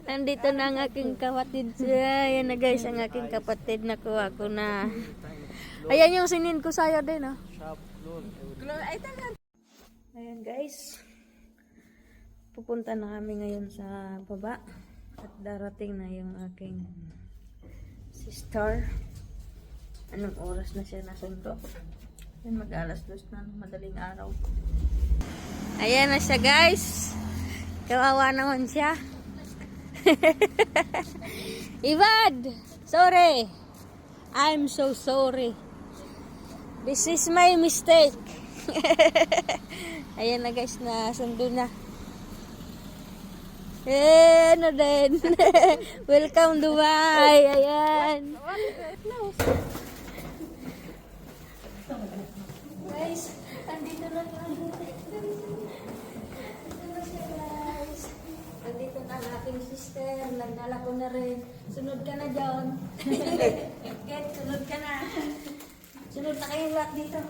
Nandito na ang aking kapatid. Ayan na guys, ang aking kapatid. Nakuha ko na. Ayan yung sinin ko sa'yo din, oh. Ayan guys. Pupunta na kami ngayon sa baba. At darating na yung aking sister. Anong oras na siya nasundo? Ayan, mag-alas 2 na, madaling araw. Ayan na siya guys. Kawawa naman siya. Ivad! Sorry! I'm so sorry. This is my mistake. Ayan na guys, nasundo na. Eh, ano din? Welcome Dubai. Ayan. Guys, andito na kami. Andito na ang aking sister. Nagdala ko na rin. Sunod ka na, John. Get, sunod ka na. Sunod na kayo lahat dito.